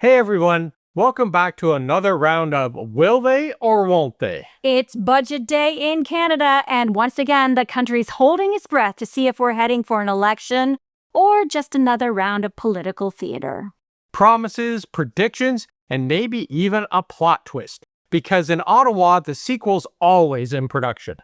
Hey everyone, welcome back to another round of Will They or Won't They? It's budget day in Canada, and once again, the country's holding its breath to see if we're heading for an election or just another round of political theater. Promises, predictions, and maybe even a plot twist. Because in Ottawa, the sequel's always in production.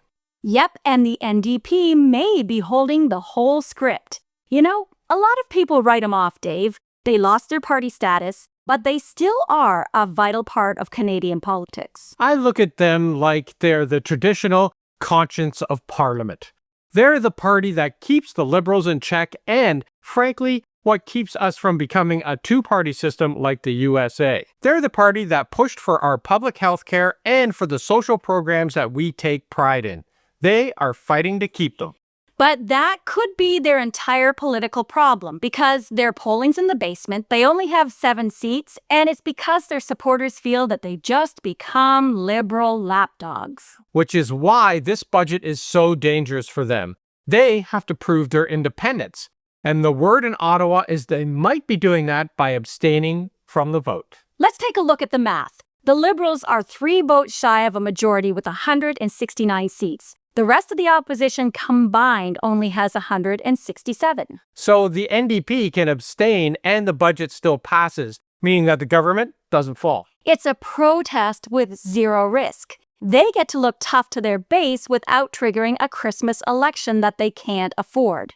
Yep, and the NDP may be holding the whole script. You know, a lot of people write them off, Dave. They lost their party status, but they still are a vital part of Canadian politics. I look at them like they're the traditional conscience of Parliament. They're the party that keeps the Liberals in check and, frankly, what keeps us from becoming a two-party system like the USA. They're the party that pushed for our public health care and for the social programs that we take pride in. They are fighting to keep them. But that could be their entire political problem because their polling's in the basement, they only have 7 seats, and it's because their supporters feel that they just become Liberal lapdogs. Which is why this budget is so dangerous for them. They have to prove their independence. And the word in Ottawa is they might be doing that by abstaining from the vote. Let's take a look at the math. The Liberals are 3 votes shy of a majority with 169 seats. The rest of the opposition combined only has 167. So the NDP can abstain and the budget still passes, meaning that the government doesn't fall. It's a protest with zero risk. They get to look tough to their base without triggering a Christmas election that they can't afford.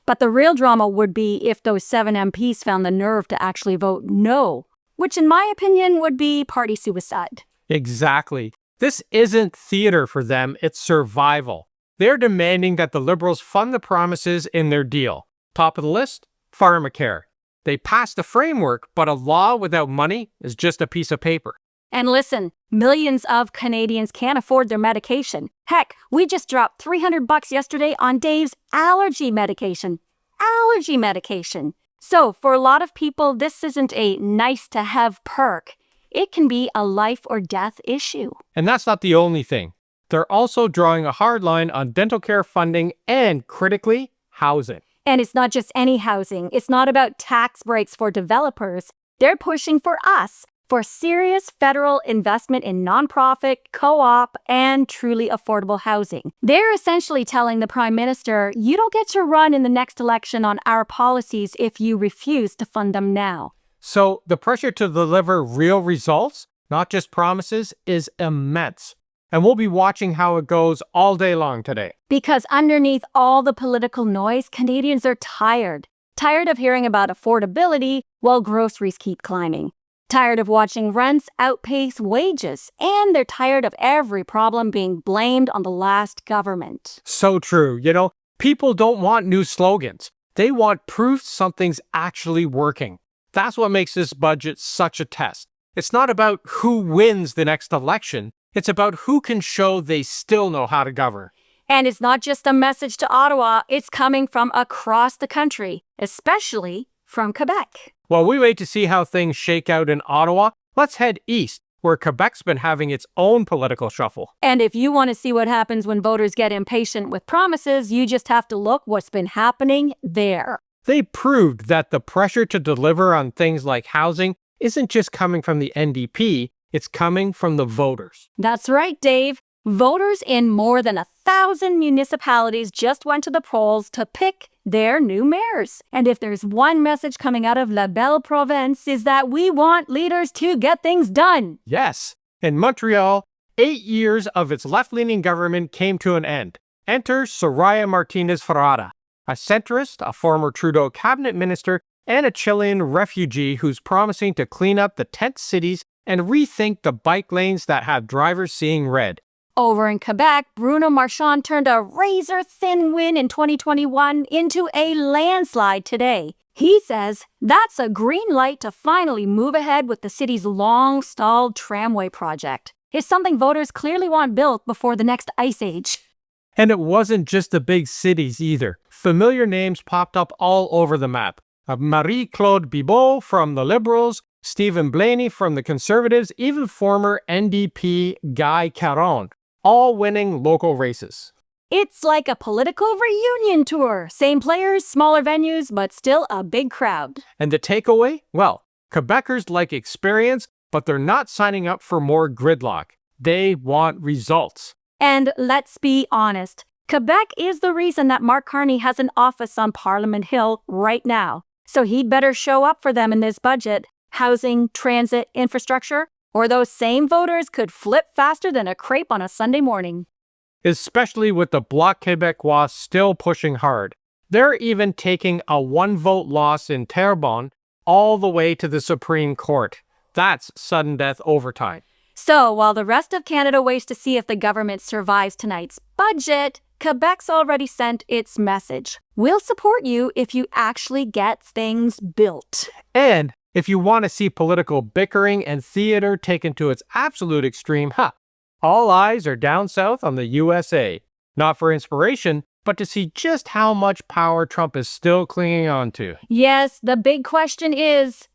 But the real drama would be if those 7 MPs found the nerve to actually vote no, which in my opinion would be party suicide. Exactly. This isn't theater for them, it's survival. They're demanding that the Liberals fund the promises in their deal. Top of the list? Pharmacare. They passed a framework, but a law without money is just a piece of paper. And listen, millions of Canadians can't afford their medication. Heck, we just dropped $300 yesterday on Dave's allergy medication. Allergy medication. So for a lot of people, this isn't a nice-to-have perk. It can be a life or death issue. And that's not the only thing. They're also drawing a hard line on dental care funding and, critically, housing. And it's not just any housing. It's not about tax breaks for developers. They're pushing for us for serious federal investment in nonprofit, co-op, and truly affordable housing. They're essentially telling the Prime Minister, you don't get to run in the next election on our policies if you refuse to fund them now. So the pressure to deliver real results, not just promises, is immense. And we'll be watching how it goes all day long today. Because underneath all the political noise, Canadians are tired. Tired of hearing about affordability while groceries keep climbing. Tired of watching rents outpace wages. And they're tired of every problem being blamed on the last government. So true. You know, people don't want new slogans. They want proof something's actually working. That's what makes this budget such a test. It's not about who wins the next election. It's about who can show they still know how to govern. And it's not just a message to Ottawa, it's coming from across the country, especially from Quebec. While we wait to see how things shake out in Ottawa, let's head east, where Quebec's been having its own political shuffle. And if you want to see what happens when voters get impatient with promises, you just have to look what's been happening there. They proved that the pressure to deliver on things like housing isn't just coming from the NDP, it's coming from the voters. That's right, Dave. Voters in more than 1,000 municipalities just went to the polls to pick their new mayors. And if there's one message coming out of La Belle Province, is that we want leaders to get things done. Yes. In Montreal, 8 years of its left-leaning government came to an end. Enter Soraya Martinez-Ferrara, a centrist, a former Trudeau cabinet minister, and a Chilean refugee who's promising to clean up the tent cities and rethink the bike lanes that have drivers seeing red. Over in Quebec, Bruno Marchand turned a razor-thin win in 2021 into a landslide today. He says that's a green light to finally move ahead with the city's long-stalled tramway project. It's something voters clearly want built before the next ice age. And it wasn't just the big cities either. Familiar names popped up all over the map. Marie-Claude Bibeau from the Liberals, Stephen Blaney from the Conservatives, even former NDP Guy Caron, all winning local races. It's like a political reunion tour. Same players, smaller venues, but still a big crowd. And the takeaway? Well, Quebecers like experience, but they're not signing up for more gridlock. They want results. And let's be honest, Quebec is the reason that Mark Carney has an office on Parliament Hill right now. So he'd better show up for them in this budget. Housing, transit, infrastructure, or those same voters could flip faster than a crepe on a Sunday morning. Especially with the Bloc Québécois still pushing hard. They're even taking a one-vote loss in Terrebonne all the way to the Supreme Court. That's sudden death overtime. So, while the rest of Canada waits to see if the government survives tonight's budget, Quebec's already sent its message. We'll support you if you actually get things built. And if you want to see political bickering and theater taken to its absolute extreme, all eyes are down south on the USA. Not for inspiration, but to see just how much power Trump is still clinging on to. Yes, the big question is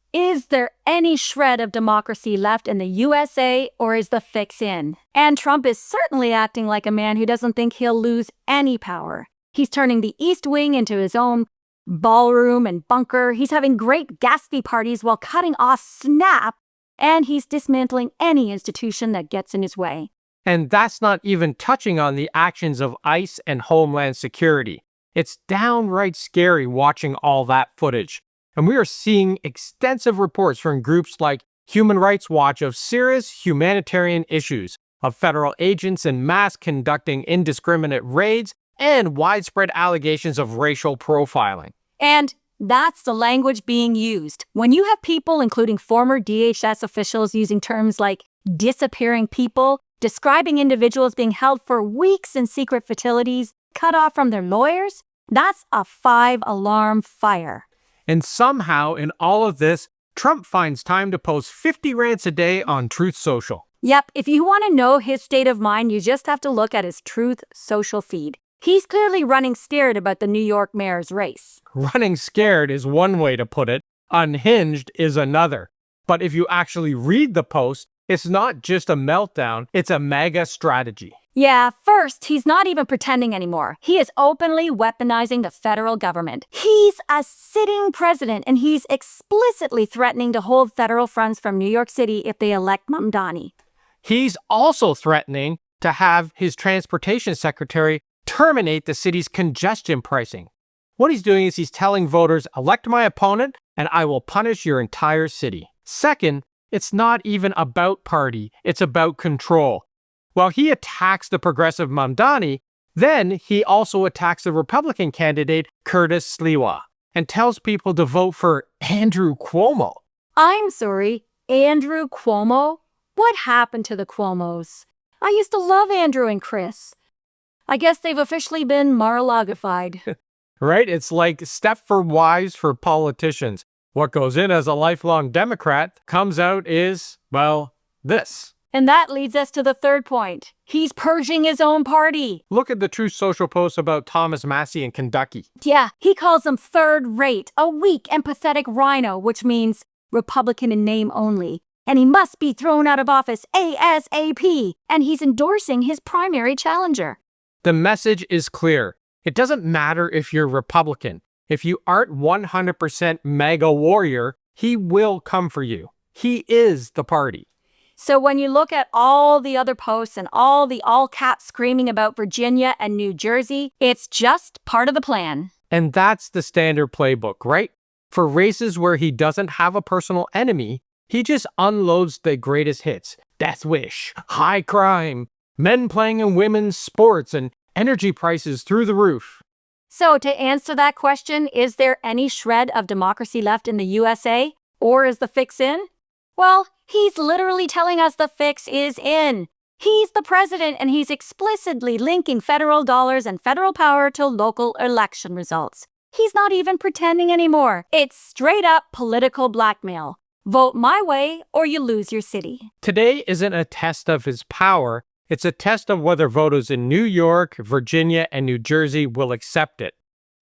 there any shred of democracy left in the USA, or is the fix in? And Trump is certainly acting like a man who doesn't think he'll lose any power. He's turning the East Wing into his own ballroom and bunker. He's having great Gatsby parties while cutting off SNAP, and he's dismantling any institution that gets in his way. And that's not even touching on the actions of ICE and Homeland Security. It's downright scary watching all that footage. And we are seeing extensive reports from groups like Human Rights Watch of serious humanitarian issues, of federal agents en masse conducting indiscriminate raids, and widespread allegations of racial profiling. And that's the language being used. When you have people, including former DHS officials, using terms like disappearing people, describing individuals being held for weeks in secret facilities, cut off from their lawyers, that's a 5-alarm fire. And somehow, in all of this, Trump finds time to post 50 rants a day on Truth Social. Yep, if you want to know his state of mind, you just have to look at his Truth Social feed. He's clearly running scared about the New York mayor's race. Running scared is one way to put it. Unhinged is another. But if you actually read the post, it's not just a meltdown, it's a MAGA strategy. Yeah, first, he's not even pretending anymore. He is openly weaponizing the federal government. He's a sitting president, and he's explicitly threatening to hold federal funds from New York City if they elect Mamdani. He's also threatening to have his transportation secretary terminate the city's congestion pricing. What he's doing is he's telling voters, elect my opponent, and I will punish your entire city. Second, it's not even about party, it's about control. While he attacks the progressive Mamdani, then he also attacks the Republican candidate Curtis Sliwa and tells people to vote for Andrew Cuomo. I'm sorry, Andrew Cuomo? What happened to the Cuomos? I used to love Andrew and Chris. I guess they've officially been Mar-a-Lagified. Right? It's like Stepford wives for politicians. What goes in as a lifelong Democrat comes out is, well, this. And that leads us to the third point. He's purging his own party. Look at the Truth Social post about Thomas Massey in Kentucky. Yeah, he calls him third rate, a weak and pathetic rhino, which means Republican in name only. And he must be thrown out of office ASAP. And he's endorsing his primary challenger. The message is clear. It doesn't matter if you're Republican. If you aren't 100% MAGA warrior, he will come for you. He is the party. So when you look at all the other posts and all the all-caps screaming about Virginia and New Jersey, it's just part of the plan. And that's the standard playbook, right? For races where he doesn't have a personal enemy, he just unloads the greatest hits. Death wish, high crime, men playing in women's sports, and energy prices through the roof. So to answer that question, is there any shred of democracy left in the USA? Or is the fix in? Well, he's literally telling us the fix is in. He's the president, and he's explicitly linking federal dollars and federal power to local election results. He's not even pretending anymore. It's straight up political blackmail. Vote my way or you lose your city. Today isn't a test of his power. It's a test of whether voters in New York, Virginia, and New Jersey will accept it.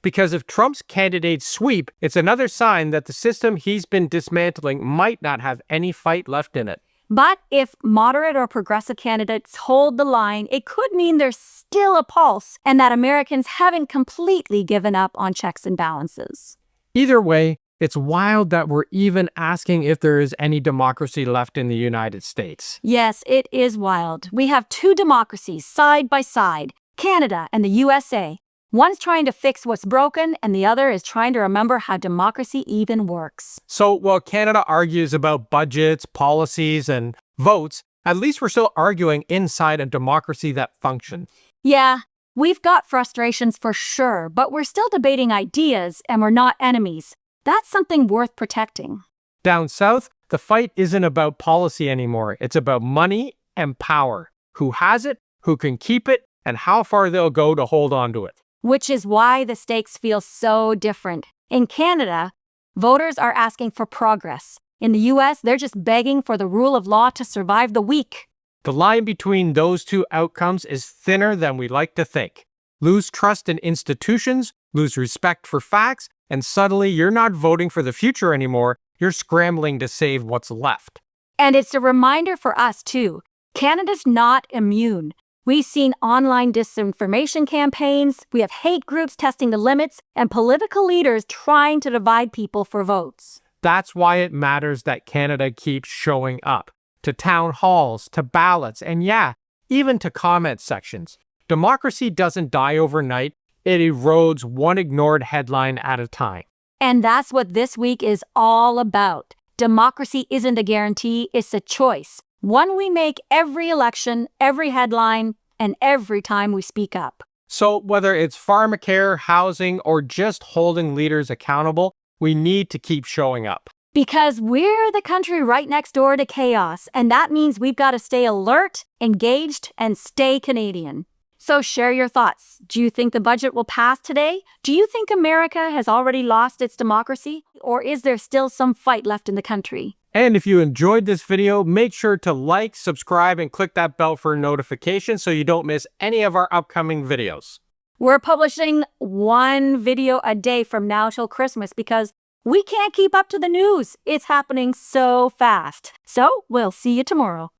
Because if Trump's candidates sweep, it's another sign that the system he's been dismantling might not have any fight left in it. But if moderate or progressive candidates hold the line, it could mean there's still a pulse and that Americans haven't completely given up on checks and balances. Either way, It's wild that we're even asking if there is any democracy left in the United States. Yes, it is wild. We have two democracies side by side, Canada and the USA. One's trying to fix what's broken, and the other is trying to remember how democracy even works. So while Canada argues about budgets, policies, and votes, at least we're still arguing inside a democracy that functions. Yeah, we've got frustrations for sure, but we're still debating ideas and we're not enemies. That's something worth protecting. Down south, the fight isn't about policy anymore. It's about money and power. Who has it, who can keep it, and how far they'll go to hold on to it. Which is why the stakes feel so different. In Canada, voters are asking for progress. In the US, they're just begging for the rule of law to survive the week. The line between those two outcomes is thinner than we like to think. Lose trust in institutions, lose respect for facts, and suddenly you're not voting for the future anymore, you're scrambling to save what's left. And it's a reminder for us too. Canada's not immune. We've seen online disinformation campaigns, we have hate groups testing the limits, and political leaders trying to divide people for votes. That's why it matters that Canada keeps showing up. To town halls, to ballots, and yeah, even to comment sections. Democracy doesn't die overnight, it erodes one ignored headline at a time. And that's what this week is all about. Democracy isn't a guarantee, it's a choice. One we make every election, every headline, and every time we speak up. So whether it's Pharmacare, housing, or just holding leaders accountable, we need to keep showing up. Because we're the country right next door to chaos, and that means we've got to stay alert, engaged, and stay Canadian. So share your thoughts. Do you think the budget will pass today? Do you think America has already lost its democracy? Or is there still some fight left in the country? And if you enjoyed this video, make sure to like, subscribe, and click that bell for notifications so you don't miss any of our upcoming videos. We're publishing one video a day from now till Christmas because we can't keep up to the news. It's happening so fast. So we'll see you tomorrow.